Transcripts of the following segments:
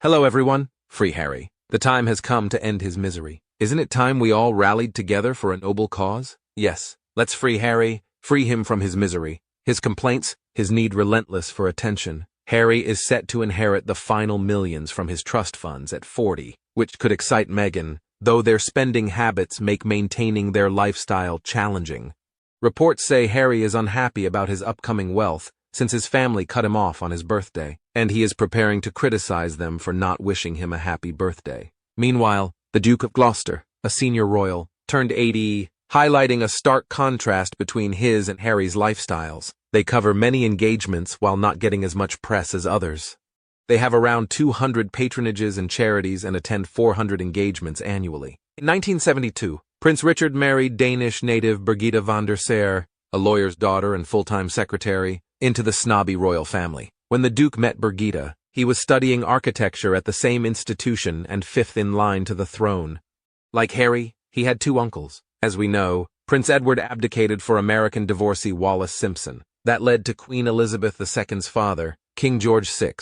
Hello everyone, free Harry. The time has come to end his misery. Isn't it time we all rallied together for a noble cause? Yes, let's free Harry, free him from his misery, his complaints, his need relentless for attention. Harry is set to inherit the final millions from his trust funds at 40, which could excite Meghan, though their spending habits make maintaining their lifestyle challenging. Reports say Harry is unhappy about his upcoming wealth, since his family cut him off on his birthday, and he is preparing to criticize them for not wishing him a happy birthday. Meanwhile, the Duke of Gloucester, a senior royal, turned 80, highlighting a stark contrast between his and Harry's lifestyles. They cover many engagements while not getting as much press as others. They have around 200 patronages and charities and attend 400 engagements annually. In 1972, Prince Richard married Danish native Birgitte van der Sar, a lawyer's daughter and full-time secretary, into the snobby royal family. When the Duke met Birgitte, he was studying architecture at the same institution and fifth in line to the throne. Like Harry, he had two uncles. As we know, Prince Edward abdicated for American divorcee Wallis Simpson. That led to Queen Elizabeth II's father, King George VI.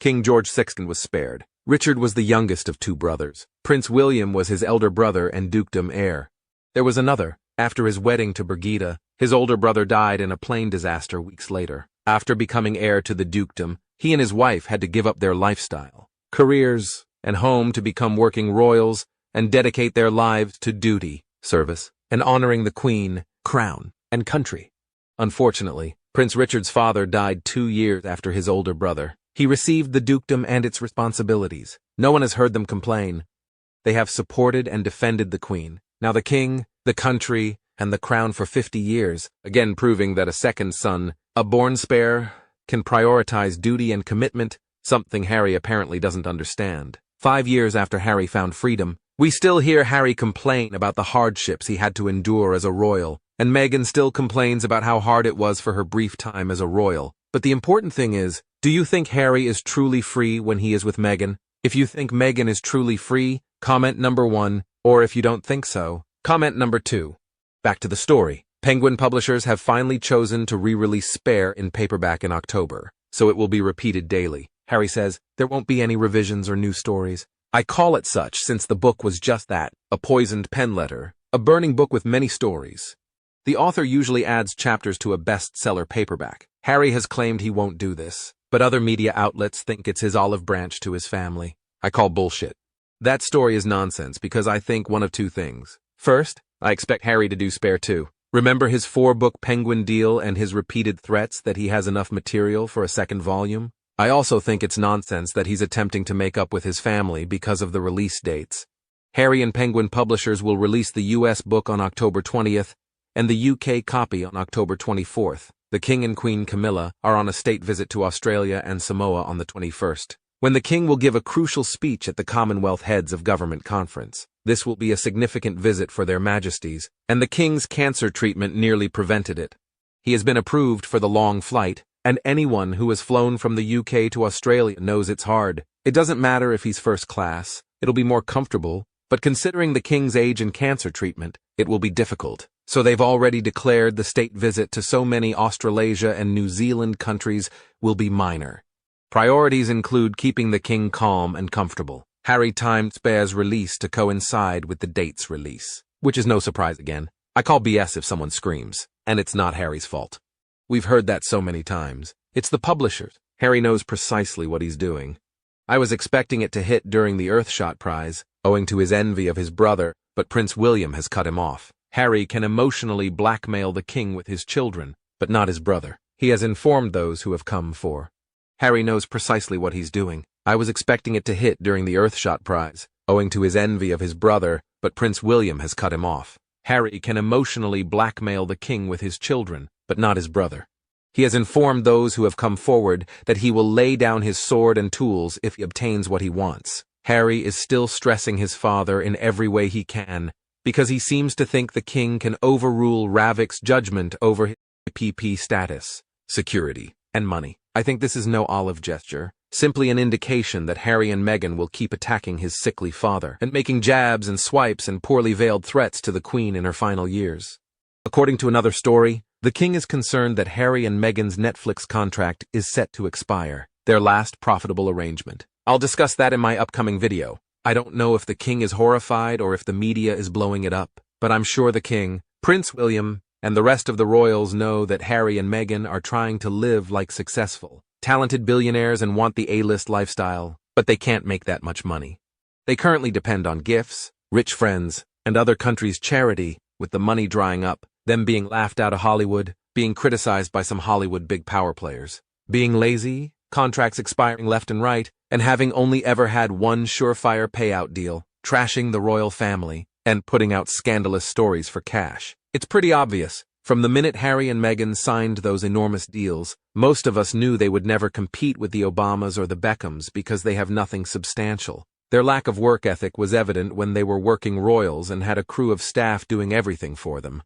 King George VI was spared. Richard was the youngest of two brothers. Prince William was his elder brother and dukedom heir. There was another. After his wedding to Birgitte, his older brother died in a plane disaster weeks later. After becoming heir to the dukedom, he and his wife had to give up their lifestyle, careers, and home to become working royals and dedicate their lives to duty, service, and honoring the Queen, crown, and country. Unfortunately, Prince Richard's father died 2 years after his older brother. He received the dukedom and its responsibilities. No one has heard them complain. They have supported and defended the Queen. Now the King, the country, and the crown for 50 years, again proving that a second son, a born spare, can prioritize duty and commitment, something Harry apparently doesn't understand. 5 years after Harry found freedom, we still hear Harry complain about the hardships he had to endure as a royal, and Meghan still complains about how hard it was for her brief time as a royal. But the important thing is, do you think Harry is truly free when he is with Meghan? If you think Meghan is truly free, comment number 1, or if you don't think so, comment number 2. Back to the story. Penguin publishers have finally chosen to re-release Spare in paperback in October, so it will be repeated daily. Harry says, there won't be any revisions or new stories. I call it such since the book was just that, a poisoned pen letter, a burning book with many stories. The author usually adds chapters to a bestseller paperback. Harry has claimed he won't do this, but other media outlets think it's his olive branch to his family. I call bullshit. That story is nonsense because I think one of two things. First, I expect Harry to do Spare too. Remember his 4-book Penguin deal and his repeated threats that he has enough material for a second volume? I also think it's nonsense that he's attempting to make up with his family because of the release dates. Harry and Penguin publishers will release the US book on October 20th and the UK copy on October 24th. The King and Queen Camilla are on a state visit to Australia and Samoa on the 21st, when the King will give a crucial speech at the Commonwealth Heads of Government Conference. This will be a significant visit for their majesties, and the King's cancer treatment nearly prevented it. He has been approved for the long flight, and anyone who has flown from the UK to Australia knows it's hard. It doesn't matter if he's first class, it'll be more comfortable, but considering the King's age and cancer treatment, it will be difficult. So they've already declared the state visit to so many Australasia and New Zealand countries will be minor. Priorities include keeping the King calm and comfortable. Harry timed Spare's release to coincide with the date's release, which is no surprise again. I call BS if someone screams, and it's not Harry's fault. We've heard that so many times. It's the publishers. Harry knows precisely what he's doing. I was expecting it to hit during the Earthshot Prize, owing to his envy of his brother, but Prince William has cut him off. Harry can emotionally blackmail the King with his children, but not his brother. He has informed those who have come for. Harry knows precisely what he's doing. I was expecting it to hit during the Earthshot Prize, owing to his envy of his brother, but Prince William has cut him off. Harry can emotionally blackmail the King with his children, but not his brother. He has informed those who have come forward that he will lay down his sword and tools if he obtains what he wants. Harry is still stressing his father in every way he can, because he seems to think the King can overrule Ravik's judgment over his PP status, security, and money. I think this is no olive gesture, simply an indication that Harry and Meghan will keep attacking his sickly father and making jabs and swipes and poorly veiled threats to the Queen in her final years. According to another story, the King is concerned that Harry and Meghan's Netflix contract is set to expire, their last profitable arrangement. I'll discuss that in my upcoming video. I don't know if the king is horrified or if the media is blowing it up, but I'm sure the king, Prince William, and the rest of the royals know that Harry and Meghan are trying to live like successful, talented billionaires and want the A-list lifestyle, but they can't make that much money. They currently depend on gifts, rich friends, and other countries' charity, with the money drying up, them being laughed out of Hollywood, being criticized by some Hollywood big power players, being lazy, contracts expiring left and right, and having only ever had one surefire payout deal, trashing the royal family, and putting out scandalous stories for cash. It's pretty obvious. From the minute Harry and Meghan signed those enormous deals, most of us knew they would never compete with the Obamas or the Beckhams because they have nothing substantial. Their lack of work ethic was evident when they were working royals and had a crew of staff doing everything for them.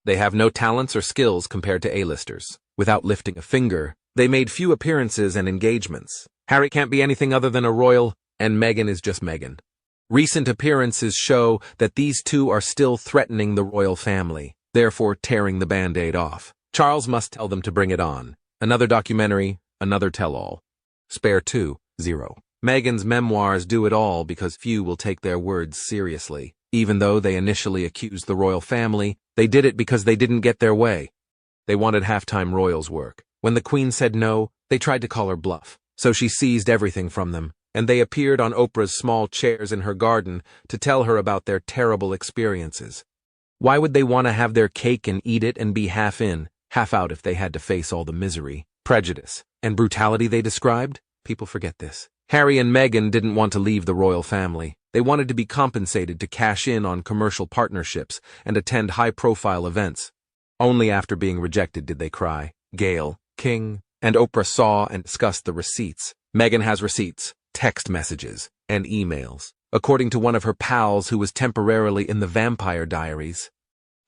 They have no talents or skills compared to A-listers. Without lifting a finger, they made few appearances and engagements. Harry can't be anything other than a royal, and Meghan is just Meghan. Recent appearances show that these two are still threatening the royal family, therefore tearing the Band-Aid off. Charles must tell them to bring it on. Another documentary, another tell-all. Spare 2, 0. Meghan's memoirs do it all because few will take their words seriously. Even though they initially accused the royal family, they did it because they didn't get their way. They wanted halftime royals work. When the Queen said no, they tried to call her bluff. So she seized everything from them, and they appeared on Oprah's small chairs in her garden to tell her about their terrible experiences. Why would they want to have their cake and eat it and be half in, half out if they had to face all the misery, prejudice, and brutality they described? People forget this. Harry and Meghan didn't want to leave the royal family. They wanted to be compensated to cash in on commercial partnerships and attend high-profile events. Only after being rejected did they cry. Gayle, King, and Oprah saw and discussed the receipts. Meghan has receipts, text messages, and emails, according to one of her pals who was temporarily in the Vampire Diaries.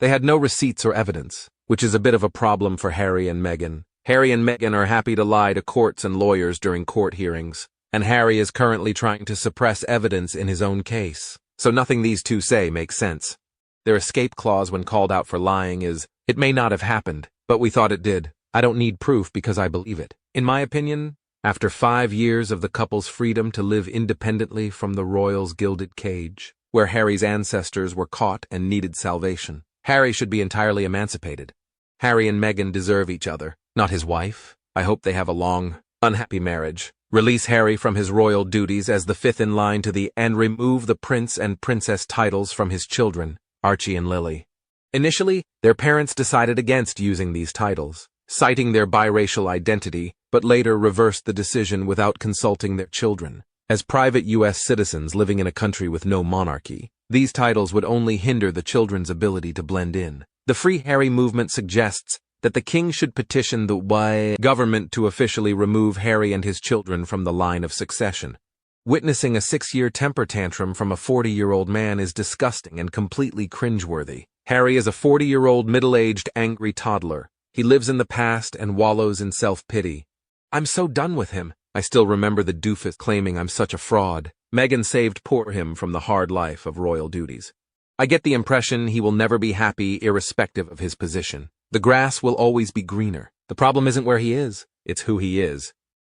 They had no receipts or evidence, which is a bit of a problem for Harry and Meghan. Harry and Meghan are happy to lie to courts and lawyers during court hearings, and Harry is currently trying to suppress evidence in his own case, so nothing these two say makes sense. Their escape clause when called out for lying is, "It may not have happened, but we thought it did. I don't need proof because I believe it." In my opinion, after 5 years of the couple's freedom to live independently from the royals' gilded cage, where Harry's ancestors were caught and needed salvation, Harry should be entirely emancipated. Harry and Meghan deserve each other, not his wife. I hope they have a long, unhappy marriage. Release Harry from his royal duties as the fifth in line to the and remove the prince and princess titles from his children, Archie and Lily. Initially, their parents decided against using these titles, citing their biracial identity, but later reversed the decision without consulting their children. As private U.S. citizens living in a country with no monarchy, these titles would only hinder the children's ability to blend in. The Free Harry movement suggests that the king should petition the government to officially remove Harry and his children from the line of succession. Witnessing a 6-year temper tantrum from a 40-year-old man is disgusting and completely cringeworthy. Harry is a 40-year-old middle-aged angry toddler. He lives in the past and wallows in self-pity. "I'm so done with him." I still remember the doofus claiming I'm such a fraud. Meghan saved poor him from the hard life of royal duties. I get the impression he will never be happy irrespective of his position. The grass will always be greener. The problem isn't where he is, it's who he is.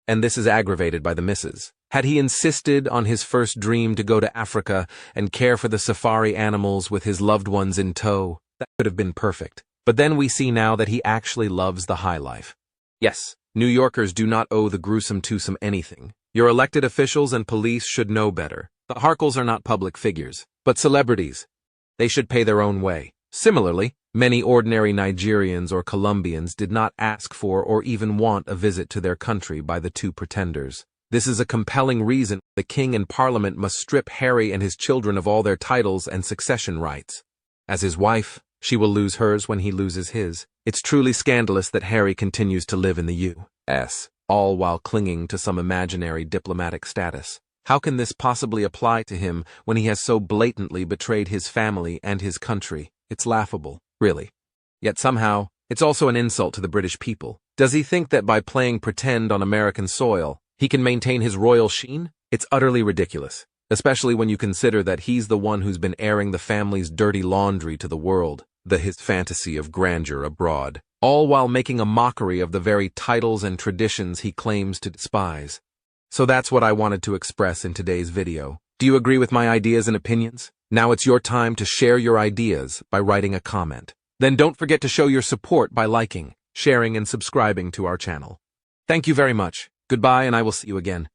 And this is aggravated by the missus. Had he insisted on his first dream to go to Africa and care for the safari animals with his loved ones in tow, that could have been perfect. But then we see now that he actually loves the high life. Yes, New Yorkers do not owe the gruesome twosome anything. Your elected officials and police should know better. The Harkles are not public figures, but celebrities. They should pay their own way. Similarly, many ordinary Nigerians or Colombians did not ask for or even want a visit to their country by the two pretenders. This is a compelling reason the king and parliament must strip Harry and his children of all their titles and succession rights. As his wife, she will lose hers when he loses his. It's truly scandalous that Harry continues to live in the U.S., all while clinging to some imaginary diplomatic status. How can this possibly apply to him when he has so blatantly betrayed his family and his country? It's laughable, really. Yet somehow, it's also an insult to the British people. Does he think that by playing pretend on American soil, he can maintain his royal sheen? It's utterly ridiculous, especially when you consider that he's the one who's been airing the family's dirty laundry to the world, his fantasy of grandeur abroad, all while making a mockery of the very titles and traditions he claims to despise. So that's what I wanted to express in today's video. Do you agree with my ideas and opinions? Now it's your time to share your ideas by writing a comment. Then don't forget to show your support by liking, sharing, and subscribing to our channel. Thank you very much. Goodbye, and I will see you again.